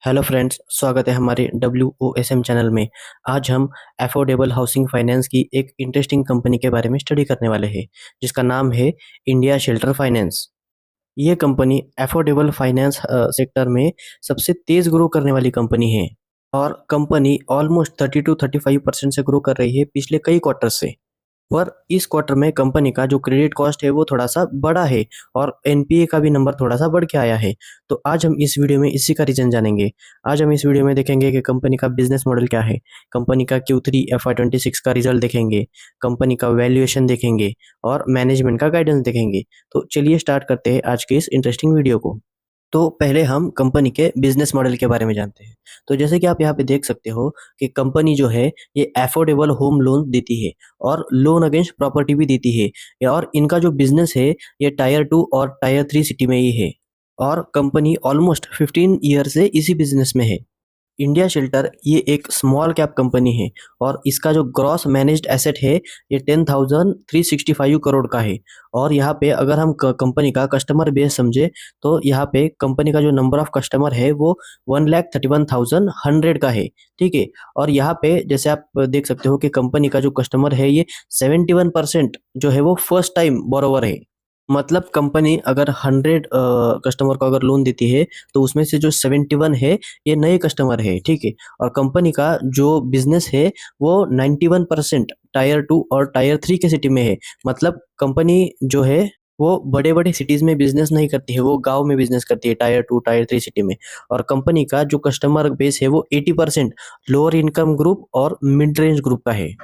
Hello friends, स्वागत है हमारे WOSM चैनल में। आज हम अफोर्डेबल हाउसिंग फाइनेंस की एक इंटरेस्टिंग कंपनी के बारे में स्टडी करने वाले हैं, जिसका नाम है इंडिया शेल्टर फाइनेंस। ये कंपनी अफोर्डेबल फाइनेंस सेक्टर में सबसे तेज ग्रो करने वाली कंपनी है और कंपनी ऑलमोस्ट 30 टू 35% से ग्रो कर रही है पिछले कई क्वार्टर से। पर इस क्वार्टर में कंपनी का जो क्रेडिट कॉस्ट है वो थोड़ा-सा बढ़ा है और एनपीए का भी नंबर थोड़ा-सा बढ़ के आया है। तो आज हम इस वीडियो में इसी का रीज़न जानेंगे। आज हम इस वीडियो में देखेंगे कि कंपनी का बिज़नेस मॉडल क्या है, कंपनी का Q3 FY26 का रिज़ल्ट देखेंगे, कंपनी का वैल्यूएशन देखेंगे और मैनेजमेंट का गाइडेंस देखेंगे। तो चलिए स्टार्ट करते हैं आज के इस इंटरेस्टिंग वीडियो को। तो पहले हम कंपनी के बिज़नेस मॉडल के बारे में जानते हैं। तो जैसे कि आप यहाँ पे देख सकते हो कि कंपनी जो है ये अफोर्डेबल होम लोन देती है और लोन अगेंस्ट प्रॉपर्टी भी देती है। और इनका जो बिज़नेस है ये टायर 2 और टायर 3 सिटी में ही है और कंपनी ऑलमोस्ट 15 ईयर से इसी बिज़नेस में है। इंडिया शेल्टर ये एक स्मॉल कैप कंपनी है और इसका जो ग्रॉस मैनेज्ड एसेट है ये 10,365 करोड़ का है। और यहाँ पे अगर हम कंपनी का कस्टमर बेस समझे तो यहाँ पे कंपनी का जो नंबर ऑफ कस्टमर है वो 1,31,100 का है। ठीक है। और यहाँ पे जैसे आप देख सकते हो कि कंपनी का जो कस्टमर है ये 71% जो है वो फर्स्ट टाइम बोरोवर है। मतलब कंपनी अगर 100 कस्टमर को अगर लोन देती है तो उसमें से जो 71 है ये नए कस्टमर है। ठीक है। और कंपनी का जो बिजनेस है वो 91% टायर 2 और टायर 3 के सिटी में है। मतलब कंपनी जो है वो बड़े बड़े सिटीज में बिजनेस नहीं करती है, वो गांव में बिजनेस करती है टायर 2 टायर 3 सिटी में। और कंपनी का जो कस्टमर बेस है वो 80% लोअर इनकम ग्रुप और मिड रेंज ग्रुप का है।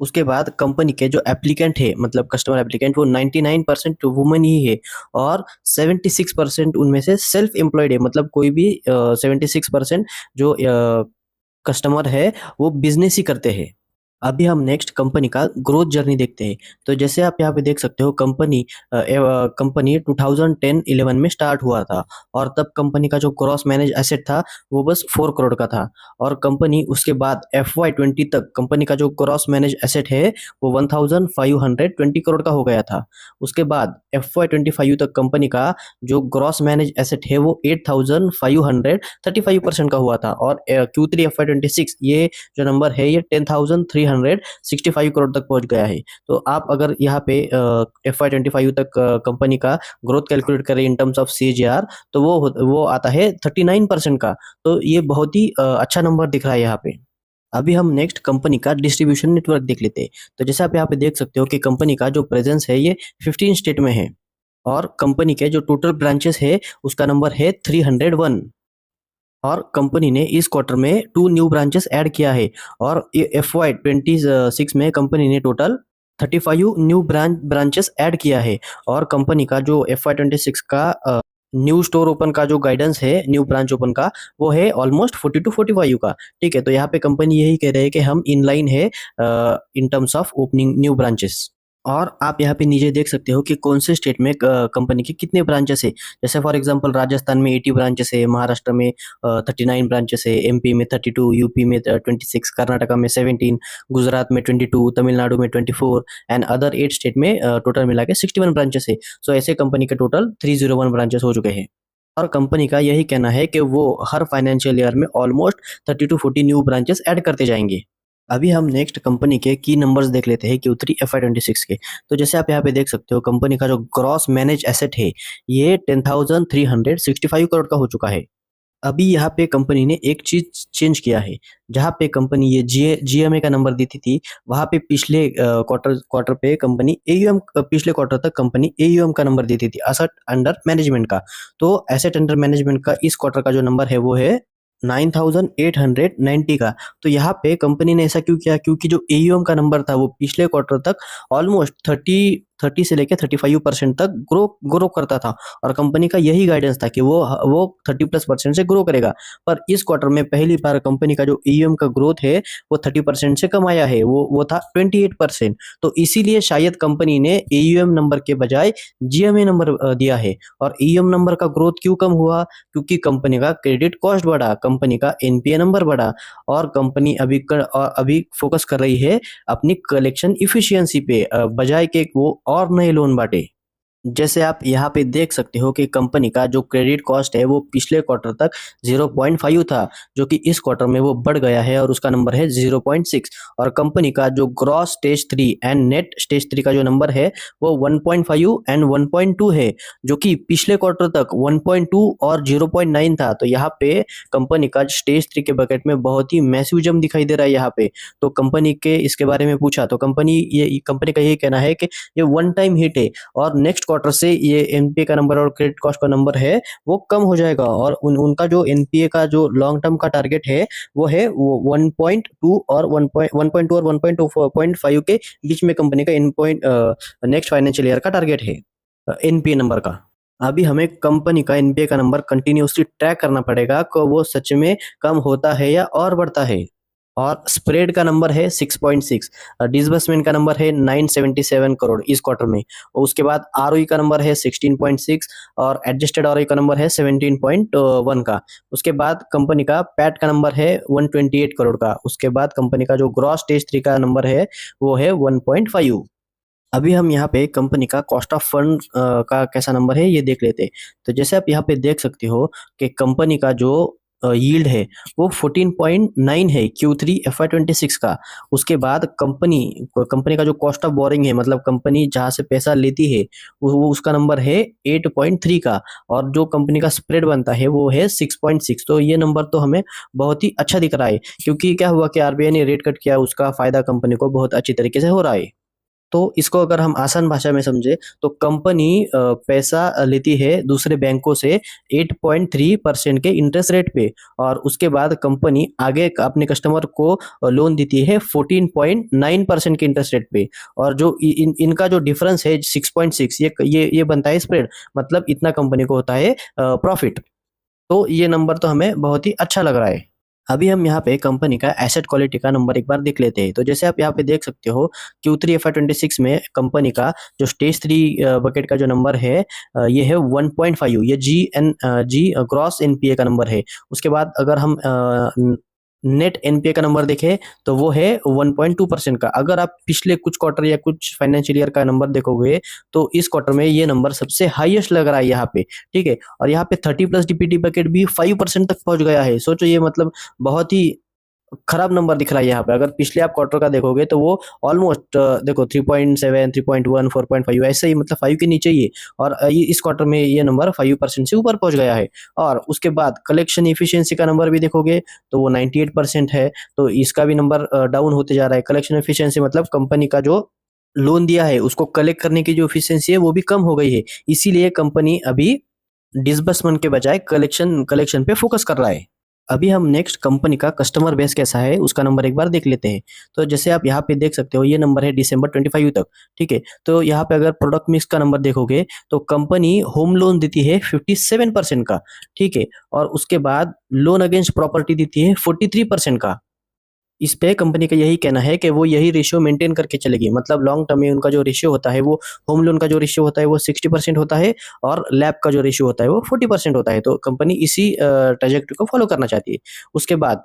उसके बाद कंपनी के जो एप्लीकेंट है मतलब कस्टमर एप्लीकेंट वो 99% वुमन ही है और 76% उनमें से सेल्फ एम्प्लॉयड है। मतलब कोई भी 76% जो कस्टमर है वो बिजनेस ही करते हैं। अभी हम नेक्स्ट कंपनी का ग्रोथ जर्नी देखते हैं। तो जैसे आप यहाँ पे देख सकते हो कंपनी 2010-11 में स्टार्ट हुआ था और तब कंपनी का जो क्रॉस मैनेज एसेट था वो बस 4 करोड़ का था। और कंपनी उसके बाद FY20 तक कंपनी का जो क्रॉस मैनेज एसेट है वो 1520 करोड़ का हो गया था। उसके बाद FY25 तक कंपनी का जो ग्रॉस मैनेज एसेट है वो 8535% का हुआ था। और Q3 FY26 ये जो नंबर है ये 10,365 करोड़ तक पहुंच गया है। तो आप अगर यहाँ पे FY25 तक कंपनी का ग्रोथ कैलकुलेट करें इन टर्म्स ऑफ CAGR तो वो आता है 39% का। तो ये बहुत ही अच्छा नंबर दिख रहा है यहाँ पे। अभी हम नेक्स्ट कंपनी का डिस्ट्रीब्यूशन नेटवर्क देख लेते हैं। तो जैसे आप यहाँ पे देख सकते हो कि कंपनी का जो प्रेजेंस है ये 15 स्टेट में है और कंपनी के जो टोटल ब्रांचेस है उसका नंबर है 301। और कंपनी ने इस क्वार्टर में 2 न्यू ब्रांचेस ऐड किया है और FY26 में कंपनी ने टोटल 35 न्यू ब्रांचेस ऐड किया है। और कंपनी का जो FY26 का न्यू स्टोर ओपन का जो गाइडेंस है न्यू ब्रांच ओपन का वो है ऑलमोस्ट 40 टू 45 का। ठीक है। तो यहाँ पे कंपनी यही कह रहे हैं कि हम इन लाइन है in terms of opening new branches. और आप यहाँ पे नीचे देख सकते हो कि कौन से स्टेट में कंपनी के कितने ब्रांचेस है। जैसे फॉर एग्जांपल राजस्थान में 80 ब्रांचेस है, महाराष्ट्र में 39 ब्रांचेस है, MP में 32, यूपी में 26, कर्नाटका में 17, गुजरात में 22, तमिलनाडु में 24 एंड अदर 8 स्टेट में टोटल मिला के 61 ब्रांचेस है। सो ऐसे कंपनी के टोटल 301 ब्रांचेस हो चुके हैं। और कंपनी का यही कहना है कि वो हर फाइनेंशियल ईयर में almost 30 to 40 new branches add करते जाएंगे। अभी हम नेक्स्ट कंपनी के की नंबर्स देख लेते हैं Q3 FY26 के। तो जैसे आप यहाँ पे देख सकते हो कंपनी का जो ग्रॉस मैनेज एसेट है ये 10,365 करोड़ का हो चुका है। अभी यहाँ पे कंपनी ने एक चीज चेंज किया है। जहाँ पे कंपनी ये GMA का नंबर देती थी वहां पे पिछले क्वार्टर पे कंपनी AUM पिछले क्वार्टर तक कंपनी AUM का नंबर देती थी, एसेट अंडर मैनेजमेंट का। तो एसेट अंडर मैनेजमेंट का इस क्वार्टर का जो नंबर है वो है 9,890 का। तो यहाँ पे कंपनी ने ऐसा क्यों किया? क्योंकि जो AUM का नंबर था वो पिछले क्वार्टर तक ऑलमोस्ट 30 से लेके 35% तक ग्रो करता था और कंपनी का यही गाइडेंस था कि वो 30+% से ग्रो करेगा। पर इस क्वार्टर में पहली बार कंपनी का जो AUM का ग्रोथ है वो 30% से कम आया है, वो था 28%। तो इसीलिए शायद कंपनी ने AUM नंबर के बजाय GMA नंबर दिया है। और AUM नंबर का ग्रोथ क्यों कम हुआ? क्योंकि कंपनी का क्रेडिट कॉस्ट बढ़ा, कंपनी का NPA नंबर बढ़ा और कंपनी अभी फोकस कर रही है अपनी कलेक्शन इफिशियंसी पे, बजाय के वो और नए लोन बांटे। जैसे आप यहाँ पे देख सकते हो कि कंपनी का जो क्रेडिट कॉस्ट है वो पिछले क्वार्टर तक 0.5 था, जो कि इस क्वार्टर में वो बढ़ गया है और उसका नंबर है 0.6। और कंपनी का जो gross stage 3 and net stage 3 का जो नंबर है वो 1.5 एंड 1.2 है, जो कि पिछले क्वार्टर तक 1.2 और 0.9 था। तो यहाँ पे कंपनी का स्टेज 3 के बकेट में बहुत ही मैसिव जंप दिखाई दे रहा है यहाँ पे। तो कंपनी के इसके बारे में पूछा तो कंपनी का यही कहना है कि ये वन टाइम हिट है और नेक्स्ट क्वार्टर से ये एनपीए का नंबर और क्रेडिट कॉस्ट का नंबर है वो कम हो जाएगा। और उनका जो एनपीए का जो लॉन्ग टर्म का टारगेट है वो है वो 1.2 और 1.2 और 1.25 के बीच में कंपनी का इन पॉइंट नेक्स्ट फाइनेंशियल ईयर का टारगेट है एनपीए नंबर का। अभी हमें कंपनी का एनपीए का नंबर कंटिन्यूसली ट्रैक करना पड़ेगा कि वो सच में कम होता है या और बढ़ता है। और स्प्रेड का नंबर है 6.6, डिसबर्समेंट का नंबर है 977 करोड़ इस क्वार्टर में। और उसके बाद आरओई का नंबर है 16.6 और एडजस्टेड आरओई का नंबर है 17.1 का। उसके बाद कंपनी का पैट का नंबर है 128 करोड़ का। उसके बाद कंपनी का जो ग्रॉस स्टेज 3 का नंबर है वो है 1.5। अभी हम यहाँ पे कंपनी का कॉस्ट ऑफ फंड का कैसा नंबर है ये देख लेते हैं। तो जैसे आप यहाँ पे देख सकते हो कि कंपनी का जो यील्ड है वो 14.9 है Q3 FY26 का। उसके बाद कंपनी का जो कॉस्ट ऑफ बोरिंग है, मतलब कंपनी जहाँ से पैसा लेती है वो उसका नंबर है 8.3 का। और जो कंपनी का स्प्रेड बनता है वो है 6.6। तो ये नंबर तो हमें बहुत ही अच्छा दिख रहा है, क्योंकि क्या हुआ कि आरबीआई ने रेट कट किया, उसका फायदा कंपनी को बहुत अच्छी तरीके से हो रहा है। तो इसको अगर हम आसान भाषा में समझे तो कंपनी पैसा लेती है दूसरे बैंकों से 8.3% के इंटरेस्ट रेट पे, और उसके बाद कंपनी आगे अपने कस्टमर को लोन देती है 14.9% के इंटरेस्ट रेट पे। और जो इनका जो डिफरेंस है 6.6, ये बनता है स्प्रेड, मतलब इतना कंपनी को होता है प्रॉफिट। तो ये नंबर तो हमें बहुत ही अच्छा लग रहा है। अभी हम यहाँ पे कंपनी का एसेट क्वालिटी का नंबर एक बार देख लेते हैं। तो जैसे आप यहाँ पे देख सकते हो Q3 FY26 में कंपनी का जो स्टेज 3 बकेट का जो नंबर है ये है 1.5। ये जी ग्रॉस एनपीए का नंबर है। उसके बाद अगर हम नेट एनपीए का नंबर देखें तो वो है 1.2% का। अगर आप पिछले कुछ क्वार्टर या कुछ फाइनेंशियल ईयर का नंबर देखोगे तो इस क्वार्टर में ये नंबर सबसे हाईएस्ट लग रहा है यहाँ पे, ठीक है। और यहाँ पे 30+ डीपीटी बकेट भी 5% तक पहुंच गया है। सोचो, ये मतलब बहुत ही खराब नंबर दिख रहा है यहाँ पे। अगर पिछले आप क्वार्टर का देखोगे तो वो ऑलमोस्ट देखो 3.7, 3.1, 4.5 ऐसे ही, मतलब 5 के नीचे ही है। और इस क्वार्टर में ये नंबर 5% से ऊपर पहुंच गया है। और उसके बाद कलेक्शन इफिशियंसी का नंबर भी देखोगे तो वो 98% है। तो इसका भी नंबर डाउन होते जा रहा है। कलेक्शन इफिशियंसी मतलब कंपनी का जो लोन दिया है उसको कलेक्ट करने की जो इफिशियंसी है वो भी कम हो गई है। इसीलिए कंपनी अभी डिसबर्समेंट के बजाय कलेक्शन कलेक्शन पे फोकस कर रहा है। अभी हम नेक्स्ट कंपनी का कस्टमर बेस कैसा है उसका नंबर एक बार देख लेते हैं। तो जैसे आप यहाँ पे देख सकते हो ये नंबर है दिसंबर 25 तक, ठीक है। तो यहाँ पे अगर प्रोडक्ट मिक्स का नंबर देखोगे तो कंपनी होम लोन देती है 57% का, ठीक है। और उसके बाद लोन अगेंस्ट प्रॉपर्टी देती है 43% का। इस पे कंपनी का यही कहना है कि वो यही रेशियो मेंटेन करके चलेगी, मतलब लॉन्ग टर्म में उनका जो रेशियो होता है वो होम लोन का जो रेशियो होता है वो 60% होता है और लैब का जो रेशियो होता है वो 40% होता है। तो कंपनी इसी ट्रेजेक्टरी को फॉलो करना चाहती है। उसके बाद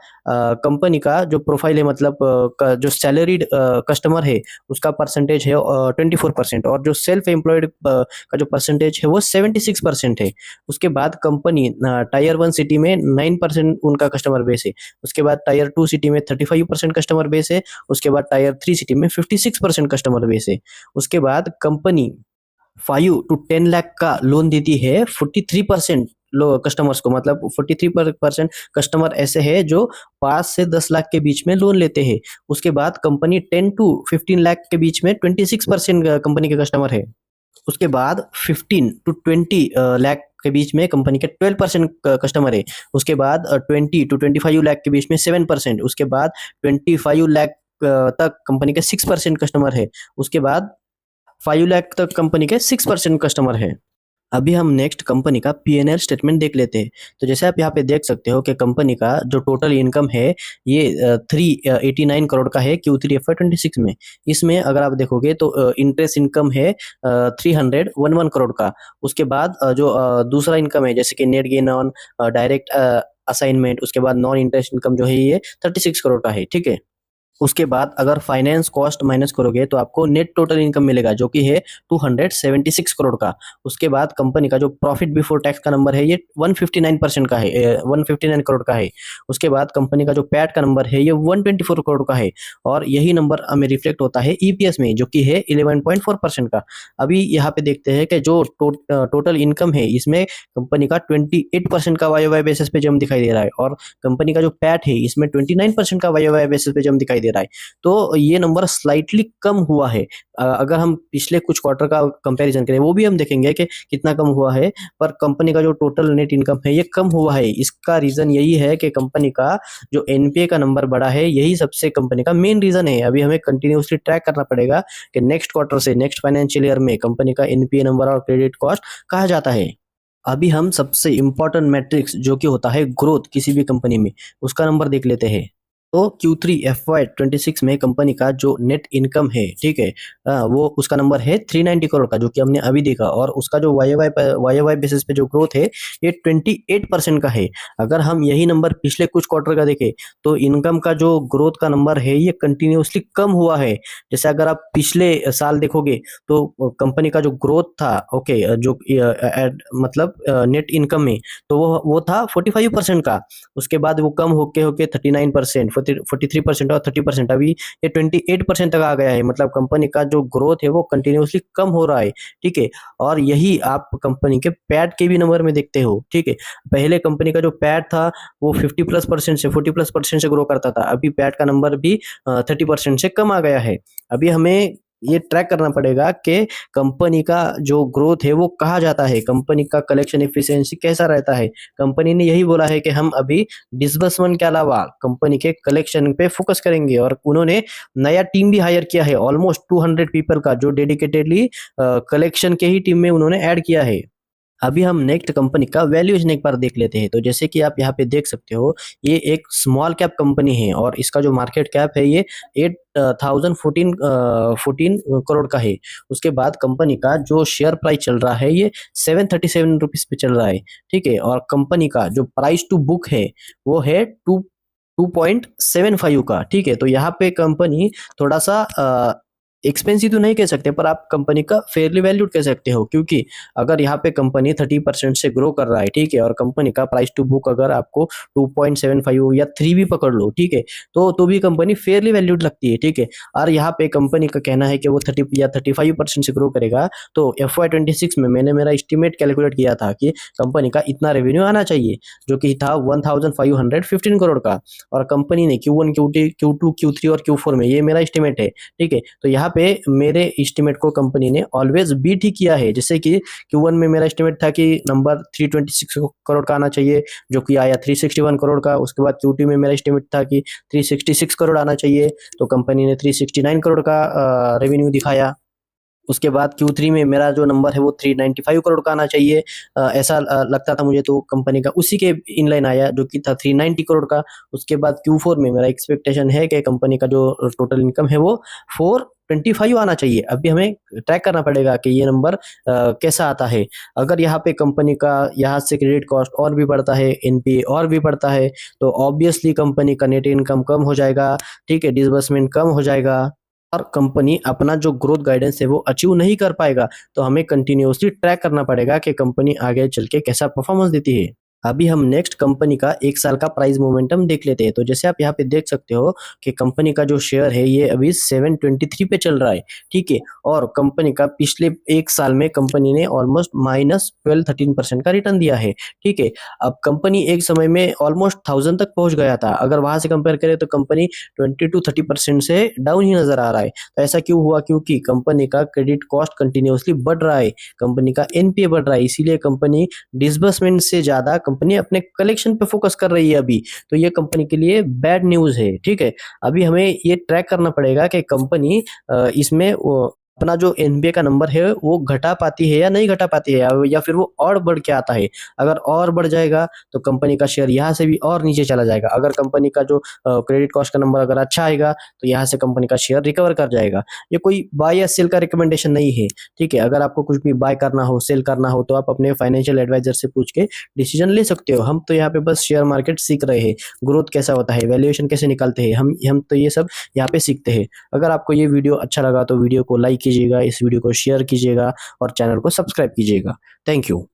कंपनी का जो प्रोफाइल है, मतलब जो सैलरीड कस्टमर है उसका परसेंटेज है 24%, और जो सेल्फ एम्प्लॉयड का जो परसेंटेज है वो 76% है। उसके बाद कंपनी टायर 1 सिटी में 9% उनका कस्टमर बेस है। उसके बाद टायर 2 सिटी में 35% कस्टमर बेस है। उसके बाद टायर 3 सिटी में 56% कस्टमर बेस है। उसके बाद कंपनी 5 to 10 लाख का लोन देती है 43% लो कस्टमर्स को, मतलब 43% कस्टमर ऐसे हैं जो 5 से 10 लाख के बीच में लोन लेते हैं। उसके बाद कंपनी 10 to 15 लाख के बीच में 26% कंपनी के कस्टमर है। उसके बाद 15 to 20 लाख के बीच में कंपनी के 12% कस्टमर है। उसके बाद 20 to 25 लाख के बीच में 7%। उसके बाद 25 लाख तक कंपनी के 6% कस्टमर है। उसके बाद 5 लाख तक कंपनी के 6% कस्टमर है। अभी हम नेक्स्ट कंपनी का P&L स्टेटमेंट देख लेते हैं। तो जैसे आप यहाँ पे देख सकते हो कि कंपनी का जो टोटल इनकम है ये 389 करोड़ का है Q3 FY26 में। इसमें अगर आप देखोगे तो इंटरेस्ट इनकम है 311 करोड़ का। उसके बाद जो दूसरा इनकम है जैसे कि net gain on direct assignment, उसके बाद नॉन इंटरेस्ट इनकम जो है ये 36 करोड़ का है, ठीक है। उसके बाद अगर फाइनेंस कॉस्ट माइनस करोगे तो आपको नेट टोटल इनकम मिलेगा जो कि है 276 करोड़ का। उसके बाद कंपनी का जो प्रॉफिट बिफोर टैक्स का नंबर है ये 159% का है, 159 करोड़ का है। उसके बाद कंपनी का जो पैट का नंबर है ये 124 करोड़ का है और यही नंबर हमें रिफ्लेक्ट होता है ईपीएस में जो कि है 11.4% का। अभी यहाँ पे देखते हैं कि जो टोटल इनकम है इसमें कंपनी का 28% का वाई बेसिस पे जम दिखाई दे रहा है और कंपनी का जो पैट है इसमें 29% का वाई बेसिस पे जम दिखाई दे रहा है। तो ये नंबर स्लाइटली कम हुआ है। अगर हम पिछले कुछ क्वार्टर का कंपैरिजन करें वो भी हम देखेंगे कि कितना कम हुआ है, पर कंपनी का जो टोटल नेट इनकम है ये कम हुआ है। इसका रीजन यही है कि कंपनी का जो एनपीए का नंबर बढ़ा है, यही सबसे कंपनी का मेन रीजन है। अभी हमें कंटिन्यूसली ट्रैक करना पड़ेगा कि नेक्स्ट क्वार्टर से नेक्स्ट फाइनेंशियल ईयर में कंपनी का एनपीए नंबर और क्रेडिट कॉस्ट कहा जाता है। अभी हम सबसे इम्पोर्टेंट मैट्रिक्स जो कि होता है ग्रोथ किसी भी कंपनी में, उसका नंबर देख लेते हैं। तो Q3 FY26 में कंपनी का जो नेट इनकम है, ठीक है, वो उसका नंबर है 390 करोड़ का जो कि हमने अभी देखा और उसका जो वाई बेसिस पे जो ग्रोथ है ये 28% का है। अगर हम यही नंबर पिछले कुछ क्वार्टर का देखें तो इनकम का जो ग्रोथ का नंबर है ये कंटिन्यूसली कम हुआ है। जैसे अगर आप पिछले साल देखोगे तो कंपनी का जो ग्रोथ था, ओके, जो मतलब नेट इनकम में, तो वो था 45% का। उसके बाद वो कम होके होके 39%, 43% और 30%, अभी ये 28% तक आ गया है। मतलब कंपनी का जो ग्रोथ है वो कंटिन्यूसली कम हो रहा है, ठीक है। और यही आप कंपनी के पैट के भी नंबर में देखते हो, ठीक है। पहले कंपनी का जो पैट था वो 50+% से 40+% से ग्रो करता था, अभी पैट का नंबर भी 30% से कम आ गया है। अभी हमें ये ट्रैक करना पड़ेगा कि कंपनी का जो ग्रोथ है वो कहा जाता है, कंपनी का कलेक्शन एफिशिएंसी कैसा रहता है। कंपनी ने यही बोला है कि हम अभी डिसबर्समेंट के अलावा कंपनी के कलेक्शन पे फोकस करेंगे और उन्होंने नया टीम भी हायर किया है, ऑलमोस्ट 200 पीपल का, जो डेडिकेटेडली कलेक्शन के ही टीम में उन्होंने ऐड किया है। अभी हम नेक्स्ट कंपनी का वैल्यूएशन एक बार देख लेते हैं। तो जैसे कि आप यहाँ पे देख सकते हो ये एक स्मॉल कैप कंपनी है और इसका जो मार्केट कैप है ये 8,014 करोड़ का है। उसके बाद कंपनी का जो शेयर प्राइस चल रहा है ये 737 रुपीज पे चल रहा है, ठीक है। और कंपनी का जो प्राइस टू बुक है वो है 2.75 का, ठीक है। तो यहाँ पे कंपनी थोड़ा सा एक्सपेंसिव तो नहीं कह सकते, पर आप कंपनी का फेयरली वैल्यूड कह सकते हो, क्योंकि अगर यहाँ पे कंपनी 30% से ग्रो कर रहा है, ठीक है, और कंपनी का प्राइस टू बुक अगर आपको 2.75 या 3 भी पकड़ लो, ठीक है, तो भी कंपनी फेयरली वैल्यूड लगती है, ठीक है। और यहाँ पे कंपनी का कहना है कि वो 30 या 35% से ग्रो करेगा। तो FY26 में मैंने मेरा एस्टिमेट कैलकुलेट किया था कि कंपनी का इतना रेवेन्यू आना चाहिए, जो कि था 1515 करोड़ का। और कंपनी ने Q1 Q2 Q3 और Q4 में, ये मेरा एस्टिमेट है, ठीक है। तो यहाँ पे मेरे एस्टिमेट को कंपनी ने ऑलवेज बीट ही किया है। जैसे कि Q1 में मेरा एस्टिमेट था कि नंबर 326 करोड़ का आना चाहिए, जो कि आया 361 करोड़ का। उसके बाद Q2 में मेरा एस्टिमेट था कि 366 करोड़ आना चाहिए, तो कंपनी ने 369 करोड़ का रेवेन्यू दिखाया। उसके बाद Q3 में मेरा जो नंबर है वो 395 करोड़ का आना चाहिए, ऐसा लगता था मुझे, तो कंपनी का उसी के इनलाइन आया जो कि था 390 करोड़ का। उसके बाद Q4 में मेरा एक्सपेक्टेशन है कि कंपनी का जो टोटल इनकम है वो 425 आना चाहिए। अभी हमें ट्रैक करना पड़ेगा कि ये नंबर कैसा आता है। अगर यहाँ पे कंपनी का यहाँ से क्रेडिट कॉस्ट और भी बढ़ता है, एनपीए और भी बढ़ता है, तो ऑब्वियसली कंपनी का नेट इनकम कम हो जाएगा, ठीक है, डिसबर्समेंट कम हो जाएगा और कंपनी अपना जो ग्रोथ गाइडेंस है वो अचीव नहीं कर पाएगा। तो हमें कंटिन्यूअसली ट्रैक करना पड़ेगा कि कंपनी आगे चल के कैसा परफॉर्मेंस देती है। अभी हम नेक्स्ट कंपनी का 1 साल का प्राइस मोमेंटम देख लेते हैं। तो जैसे आप यहाँ पे देख सकते हो कि कंपनी का जो शेयर है ये अभी 723 पे चल रहा है, ठीक है। और कंपनी का पिछले 1 साल में कंपनी ने ऑलमोस्ट -12-13% का रिटर्न दिया है, ठीक है। अब कंपनी एक समय में ऑलमोस्ट 1000 तक पहुंच गया था। अगर वहां से कंपेयर करें तो कंपनी 20-30% से डाउन ही नजर आ रहा है। तो ऐसा क्यों हुआ? क्योंकि कंपनी का क्रेडिट कॉस्ट कंटिन्यूअसली बढ़ रहा है, कंपनी का एनपीए बढ़ रहा है, इसीलिए कंपनी डिसबर्समेंट से ज्यादा कंपनी अपने कलेक्शन पे फोकस कर रही है अभी। तो ये कंपनी के लिए बैड न्यूज है, ठीक है। अभी हमें ये ट्रैक करना पड़ेगा कि कंपनी इसमें अपना जो एनबीए का नंबर है वो घटा पाती है या नहीं घटा पाती है, या फिर वो और बढ़ के आता है। अगर और बढ़ जाएगा तो कंपनी का शेयर यहाँ से भी और नीचे चला जाएगा। अगर कंपनी का जो क्रेडिट कॉस्ट का नंबर अगर अच्छा आएगा तो यहाँ से कंपनी का शेयर रिकवर कर जाएगा। ये कोई बाय या सेल का रिकमेंडेशन नहीं है, ठीक है। अगर आपको कुछ भी बाय करना हो, सेल करना हो, तो आप अपने फाइनेंशियल एडवाइजर से पूछ के डिसीजन ले सकते हो। हम तो यहाँ पे बस शेयर मार्केट सीख रहे हैं, ग्रोथ कैसा होता है, वैल्यूएशन कैसे निकालते हैं, हम तो ये सब यहाँ पे सीखते हैं। अगर आपको ये वीडियो अच्छा लगा तो वीडियो को लाइक कीजिएगा, इस वीडियो को शेयर कीजिएगा और चैनल को सब्सक्राइब कीजिएगा। Thank you.